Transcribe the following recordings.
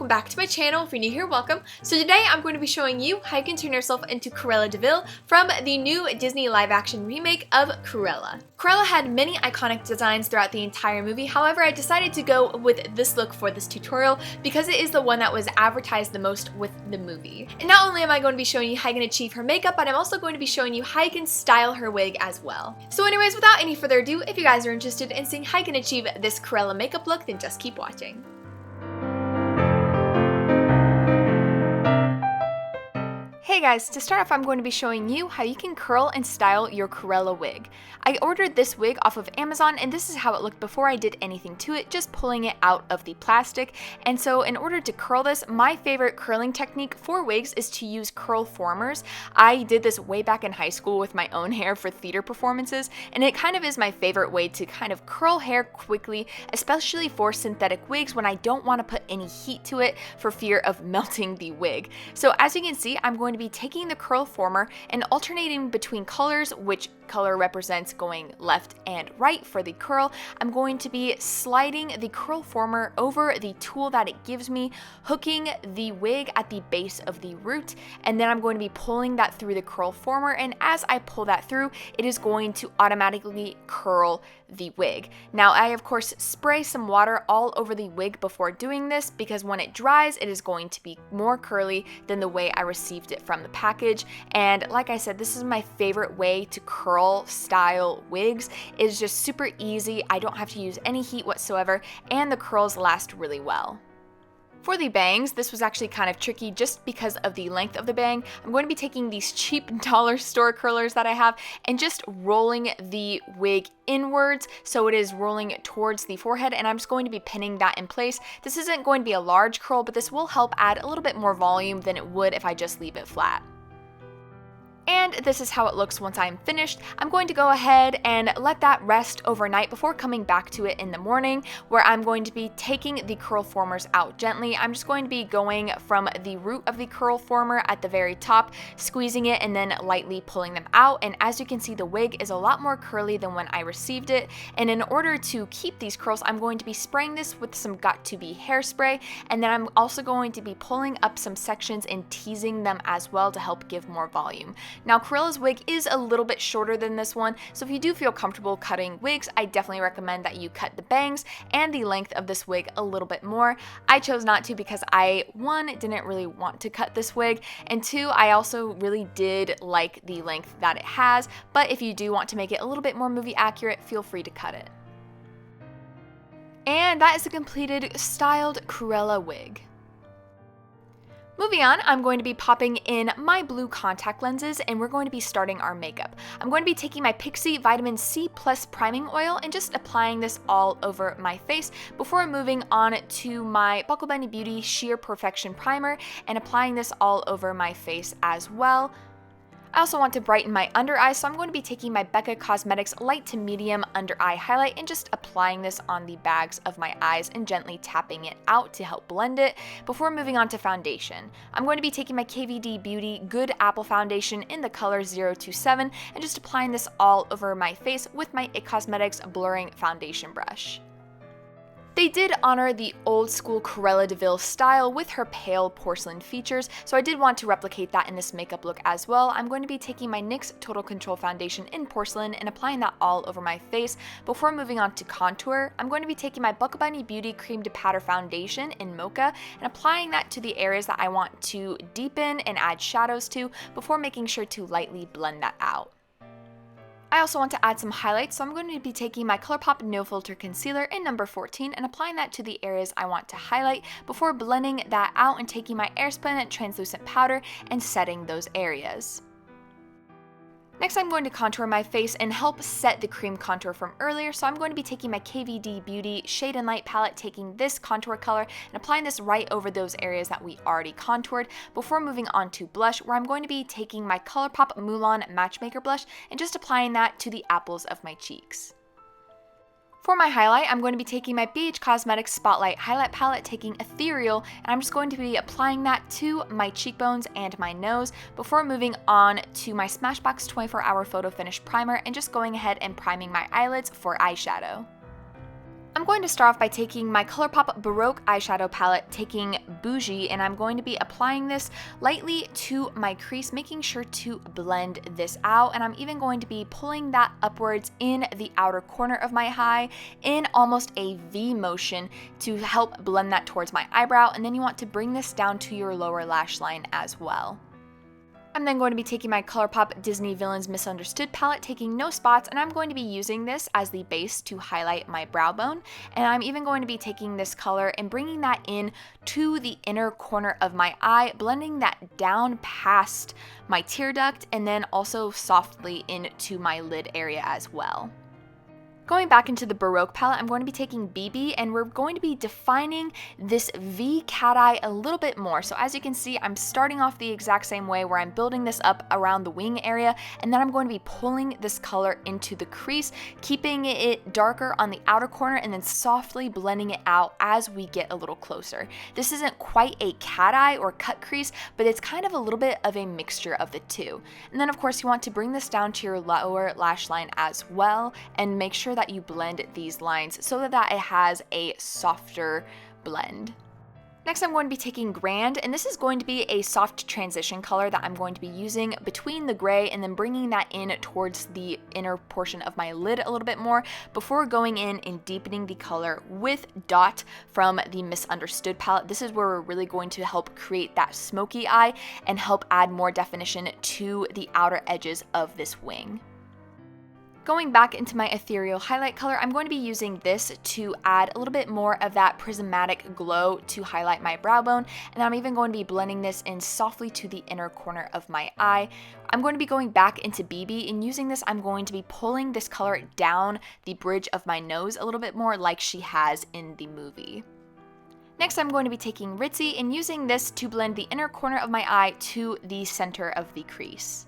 welcome back to my channel. If you're new here, welcome. So today I'm going to be showing you how you can turn yourself into Cruella de Vil from the new Disney live-action remake of Cruella. Cruella had many iconic designs throughout the entire movie, however I decided to go with this look for this tutorial because it is the one that was advertised the most with the movie. And not only am I going to be showing you how you can achieve her makeup, but I'm also going to be showing you how you can style her wig as well. So anyways, without any further ado, if you guys are interested in seeing how you can achieve this Cruella makeup look, then just keep watching. Hey guys, to start off I'm going to be showing you how you can curl and style your Cruella wig. I ordered this wig off of Amazon and this is how it looked before I did anything to it, just pulling it out of the plastic. And so in order to curl this, my favorite curling technique for wigs is to use curl formers. I did this way back in high school with my own hair for theater performances, and it kind of is my favorite way to kind of curl hair quickly, especially for synthetic wigs when I don't want to put any heat to it for fear of melting the wig. So as you can see, I'm going to be taking the curl former and alternating between colors, which color represents going left and right for the curl. I'm going to be sliding the curl former over the tool that it gives me, hooking the wig at the base of the root, and then I'm going to be pulling that through the curl former, and as I pull that through, it is going to automatically curl the wig. Now I of course spray some water all over the wig before doing this because when it dries it is going to be more curly than the way I received it from the package. And like I said, this is my favorite way to curl style wigs. It is just super easy, I don't have to use any heat whatsoever, and the curls last really well. For the bangs, this was actually kind of tricky just because of the length of the bang. I'm going to be taking these cheap dollar store curlers that I have and just rolling the wig inwards so it is rolling towards the forehead, and I'm just going to be pinning that in place. This isn't going to be a large curl, but this will help add a little bit more volume than it would if I just leave it flat. And this is how it looks once I'm finished. I'm going to go ahead and let that rest overnight before coming back to it in the morning, where I'm going to be taking the curl formers out gently. I'm just going to be going from the root of the curl former at the very top, squeezing it and then lightly pulling them out. And as you can see, the wig is a lot more curly than when I received it. And in order to keep these curls, I'm going to be spraying this with some got2b hairspray, and then I'm also going to be pulling up some sections and teasing them as well to help give more volume. Now Cruella's wig is a little bit shorter than this one, so if you do feel comfortable cutting wigs, I definitely recommend that you cut the bangs and the length of this wig a little bit more. I chose not to because I, one, didn't really want to cut this wig, and two, I also really did like the length that it has, but if you do want to make it a little bit more movie accurate, feel free to cut it. And that is a completed styled Cruella wig. Moving on, I'm going to be popping in my blue contact lenses and we're going to be starting our makeup. I'm going to be taking my Pixi Vitamin C Plus Priming Oil and just applying this all over my face before moving on to my Buckle Bunny Beauty Sheer Perfection Primer and applying this all over my face as well. I also want to brighten my under eyes, so I'm going to be taking my Becca Cosmetics Light to Medium Under Eye Highlight and just applying this on the bags of my eyes and gently tapping it out to help blend it before moving on to foundation. I'm going to be taking my KVD Beauty Good Apple Foundation in the color 027 and just applying this all over my face with my IT Cosmetics Blurring Foundation Brush. They did honor the old school Cruella de Vil style with her pale porcelain features, so I did want to replicate that in this makeup look as well. I'm going to be taking my NYX Total Control Foundation in porcelain and applying that all over my face before moving on to contour. I'm going to be taking my Buckle Bunny Beauty Cream to Powder Foundation in Mocha and applying that to the areas that I want to deepen and add shadows to before making sure to lightly blend that out. I also want to add some highlights, so I'm going to be taking my ColourPop No Filter Concealer in number 14 and applying that to the areas I want to highlight before blending that out and taking my Airspun translucent powder and setting those areas. Next, I'm going to contour my face and help set the cream contour from earlier, so I'm going to be taking my KVD Beauty Shade and Light palette, taking this contour color and applying this right over those areas that we already contoured before moving on to blush, where I'm going to be taking my ColourPop Mulan Matchmaker blush and just applying that to the apples of my cheeks. For my highlight, I'm going to be taking my BH Cosmetics Spotlight Highlight Palette, taking Ethereal, and I'm just going to be applying that to my cheekbones and my nose before moving on to my Smashbox 24-Hour Photo Finish Primer and just going ahead and priming my eyelids for eyeshadow. I'm going to start off by taking my ColourPop Baroque eyeshadow palette, taking Bougie, and I'm going to be applying this lightly to my crease, making sure to blend this out. And I'm even going to be pulling that upwards in the outer corner of my eye in almost a V motion to help blend that towards my eyebrow. And then you want to bring this down to your lower lash line as well. I'm then going to be taking my ColourPop Disney Villains Misunderstood palette, taking No Spots, and I'm going to be using this as the base to highlight my brow bone. And I'm even going to be taking this color and bringing that in to the inner corner of my eye, blending that down past my tear duct and then also softly into my lid area as well. Going back into the Baroque palette, I'm going to be taking BB and we're going to be defining this V cat eye a little bit more. So as you can see, I'm starting off the exact same way where I'm building this up around the wing area, and then I'm going to be pulling this color into the crease, keeping it darker on the outer corner and then softly blending it out as we get a little closer. This isn't quite a cat eye or cut crease, but it's kind of a little bit of a mixture of the two. And then of course you want to bring this down to your lower lash line as well and make sure that you blend these lines so that it has a softer blend. Next, I'm going to be taking Grand, and this is going to be a soft transition color that I'm going to be using between the gray and then bringing that in towards the inner portion of my lid a little bit more before going in and deepening the color with Dot from the Misunderstood palette. This is where we're really going to help create that smoky eye and help add more definition to the outer edges of this wing. Going back into my ethereal highlight color, I'm going to be using this to add a little bit more of that prismatic glow to highlight my brow bone, and I'm even going to be blending this in softly to the inner corner of my eye. I'm going to be going back into BB, and using this, I'm going to be pulling this color down the bridge of my nose a little bit more like she has in the movie. Next, I'm going to be taking Ritzy and using this to blend the inner corner of my eye to the center of the crease.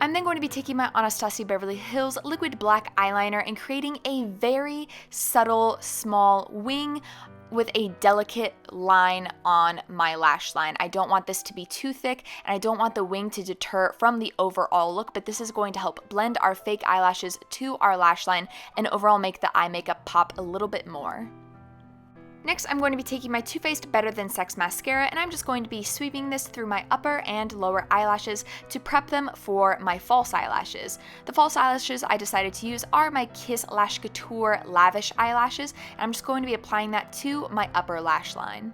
I'm then going to be taking my Anastasia Beverly Hills liquid black eyeliner and creating a very subtle small wing with a delicate line on my lash line. I don't want this to be too thick and I don't want the wing to deter from the overall look, but this is going to help blend our fake eyelashes to our lash line and overall make the eye makeup pop a little bit more. Next, I'm going to be taking my Too Faced Better Than Sex mascara, and I'm just going to be sweeping this through my upper and lower eyelashes to prep them for my false eyelashes. The false eyelashes I decided to use are my Kiss Lash Couture Lavish eyelashes, and I'm just going to be applying that to my upper lash line.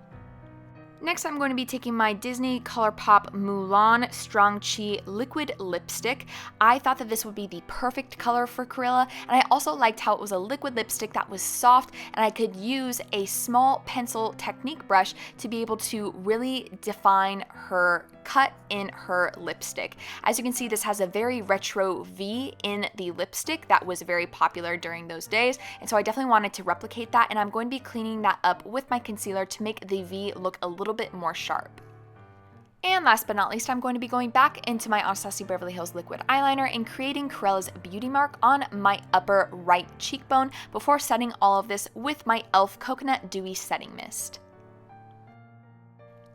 Next, I'm going to be taking my Disney ColourPop Mulan Strong Chi liquid lipstick. I thought that this would be the perfect color for Cruella, and I also liked how it was a liquid lipstick that was soft, and I could use a small pencil technique brush to be able to really define her cut in her lipstick. As you can see, this has a very retro V in the lipstick that was very popular during those days, and so I definitely wanted to replicate that, and I'm going to be cleaning that up with my concealer to make the V look a little bit more sharp. And last but not least, I'm going to be going back into my Anastasia Beverly Hills liquid eyeliner and creating Cruella's beauty mark on my upper right cheekbone before setting all of this with my e.l.f. Coconut Dewy Setting Mist.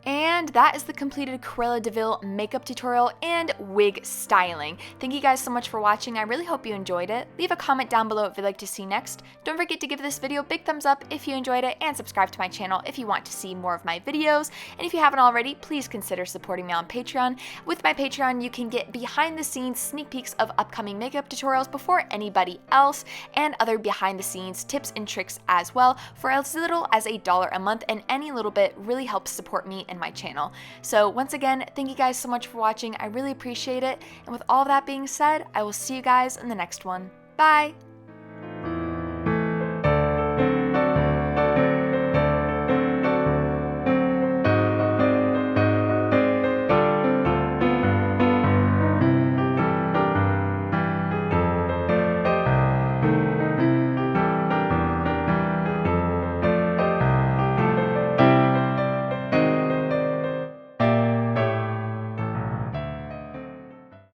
And that is the completed Cruella de Vil makeup tutorial and wig styling. Thank you guys so much for watching. I really hope you enjoyed it. Leave a comment down below if you'd like to see next. Don't forget to give this video a big thumbs up if you enjoyed it, and subscribe to my channel if you want to see more of my videos. And if you haven't already, please consider supporting me on Patreon. With my Patreon, you can get behind the scenes sneak peeks of upcoming makeup tutorials before anybody else, and other behind the scenes tips and tricks as well for as little as $1 a month, and any little bit really helps support me and my channel. So once again, thank you guys so much for watching. I really appreciate it. And with all of that being said, I will see you guys in the next one. Bye!